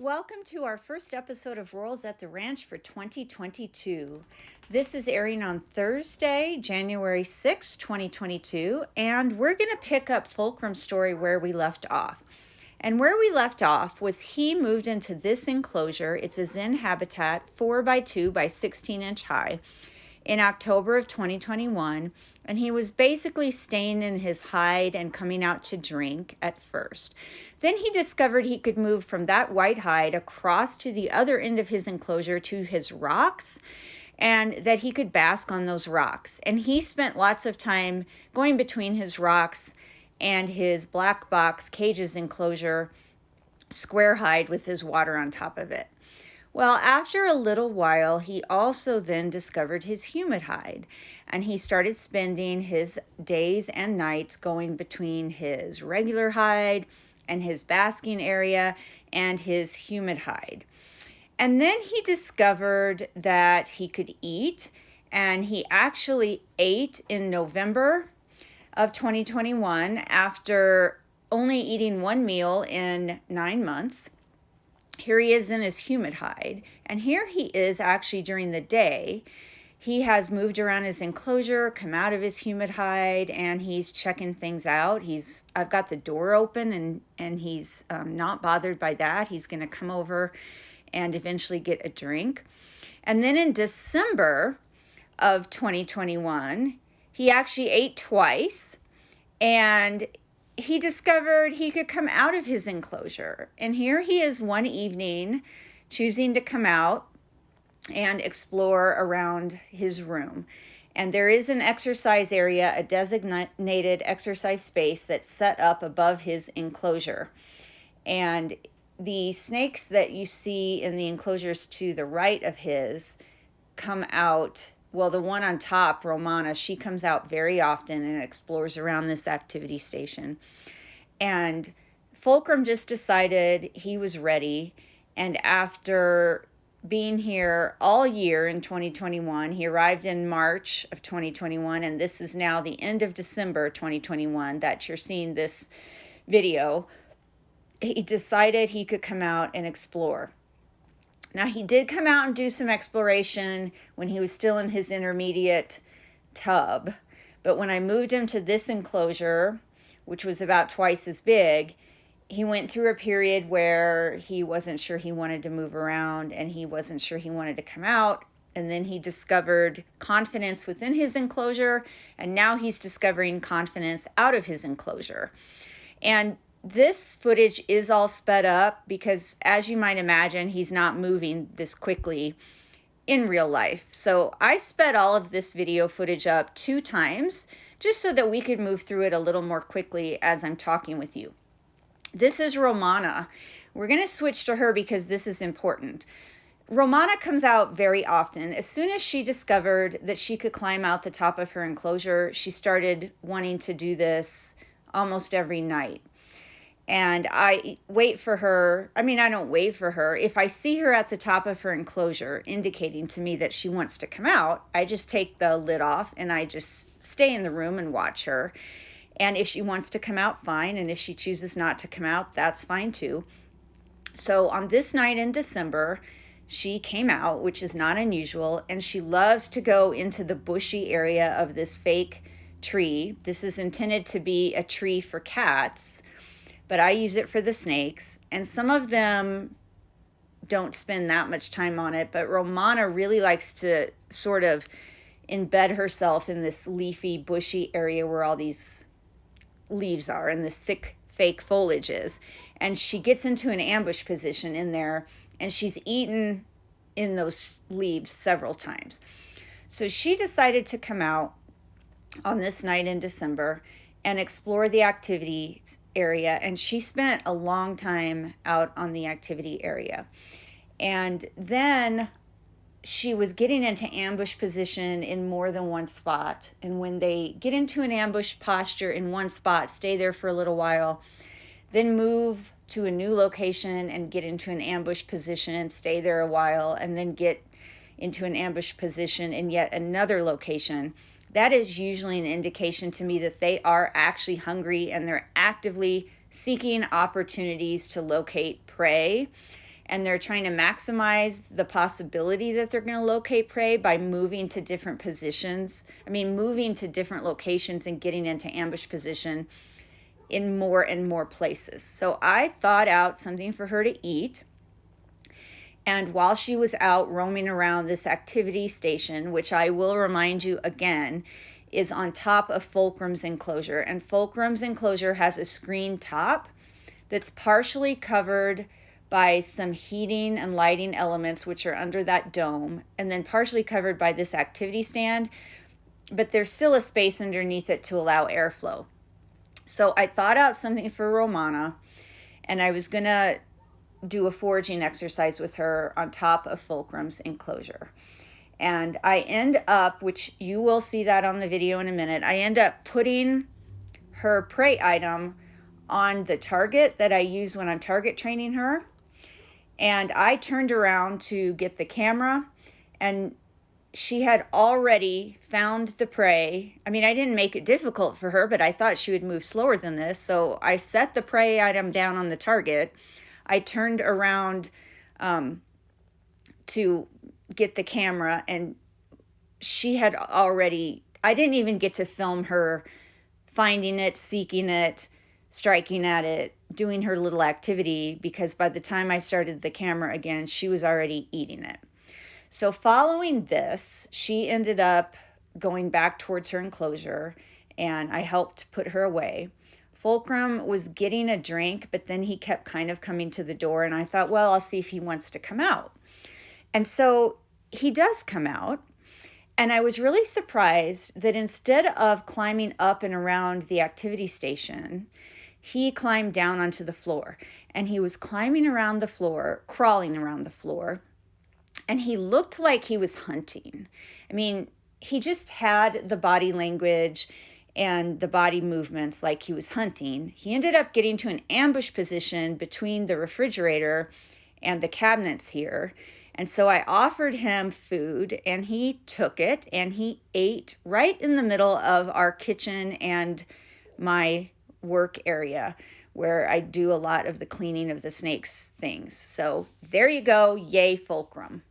Welcome to our first episode of Rurals at the Ranch for 2022. This is airing on Thursday, January 6, 2022, and we're going to pick up Fulcrum's story where we left off. And where we left off was he moved into this enclosure. It's a Zen habitat, 4x2 by 16 inch high, in October of 2021, and he was basically staying in his hide and coming out to drink at first. Then he discovered he could move from that white hide across to the other end of his enclosure to his rocks, and that he could bask on those rocks. And he spent lots of time going between his rocks and his black box cages enclosure, square hide with his water on top of it. Well, after a little while, he also then discovered his humid hide, and he started spending his days and nights going between his regular hide and his basking area and his humid hide. And then he discovered that he could eat, and he actually ate in November of 2021 after only eating one meal in 9 months. Here he is in his humid hide, and here he is actually during the day. He has moved around his enclosure, come out of his humid hide, and he's checking things out. I've got the door open, and he's not bothered by that. He's going to come over and eventually get a drink. And then in December of 2021, he actually ate twice, and he discovered he could come out of his enclosure. And here he is one evening choosing to come out and explore around his room. And there is an exercise area, a designated exercise space that's set up above his enclosure. And the snakes that you see in the enclosures to the right of his come out. Well, the one on top, Romana, she comes out very often and explores around this activity station. And Fulcrum just decided he was ready. And after being here all year in 2021, he arrived in March of 2021, and this is now the end of December 2021 that you're seeing this video. He decided he could come out and explore. Now, he did come out and do some exploration when he was still in his intermediate tub. But when I moved him to this enclosure, which was about twice as big, he went through a period where he wasn't sure he wanted to move around and he wasn't sure he wanted to come out. And then he discovered confidence within his enclosure, and now he's discovering confidence out of his enclosure. And this footage is all sped up because, as you might imagine, he's not moving this quickly in real life. So I sped all of this video footage up 2 times just so that we could move through it a little more quickly as I'm talking with you. This is Romana. We're going to switch to her because this is important. Romana comes out very often. As soon as she discovered that she could climb out the top of her enclosure, she started wanting to do this almost every night. And I wait for her. I don't wait for her. If I see her at the top of her enclosure, indicating to me that she wants to come out, I just take the lid off and I just stay in the room and watch her. And if she wants to come out, fine. And if she chooses not to come out, that's fine too. So on this night in December, she came out, which is not unusual. And she loves to go into the bushy area of this fake tree. This is intended to be a tree for cats, but I use it for the snakes, and some of them don't spend that much time on it, but Romana really likes to sort of embed herself in this leafy, bushy area where all these leaves are and this thick, fake foliage is. And she gets into an ambush position in there, and she's eaten in those leaves several times. So she decided to come out on this night in December and explore the activity area, and she spent a long time out on the activity area. And then she was getting into ambush position in more than one spot. And when they get into an ambush posture in one spot, stay there for a little while, then move to a new location and get into an ambush position, stay there a while, and then get into an ambush position in yet another location. That is usually an indication to me that they are actually hungry and they're actively seeking opportunities to locate prey. and they're trying to maximize the possibility that they're going to locate prey by moving to different positions. I mean, moving to different locations and getting into ambush position in more and more places. So I thought out something for her to eat. And while she was out roaming around this activity station, which I will remind you again, is on top of Fulcrum's enclosure. And Fulcrum's enclosure has a screen top that's partially covered by some heating and lighting elements, which are under that dome, and then partially covered by this activity stand. But there's still a space underneath it to allow airflow. So I thought out something for Romana, and I was going to do a foraging exercise with her on top of Fulcrum's enclosure. And I end up, which you will see that on the video in a minute, I end up putting her prey item on the target that I use when I'm target training her. And I turned around to get the camera, and she had already found the prey. I mean, I didn't make it difficult for her, but I thought she would move slower than this. So I set the prey item down on the target. I turned around to get the camera, and she had already, I didn't even get to film her finding it, seeking it, striking at it, doing her little activity, because by the time I started the camera again, she was already eating it. So following this, she ended up going back towards her enclosure, and I helped put her away. Fulcrum was getting a drink, but then he kept kind of coming to the door, and I thought, well, I'll see if he wants to come out. And so he does come out, and I was really surprised that instead of climbing up and around the activity station, he climbed down onto the floor, and he was climbing around the floor, crawling around the floor, and he looked like he was hunting. I mean, he just had the body language and the body movements like he was hunting. He ended up getting to an ambush position between the refrigerator and the cabinets here. And so I offered him food, and he took it, and he ate right in the middle of our kitchen and my work area where I do a lot of the cleaning of the snakes things. So there you go. Yay, Fulcrum.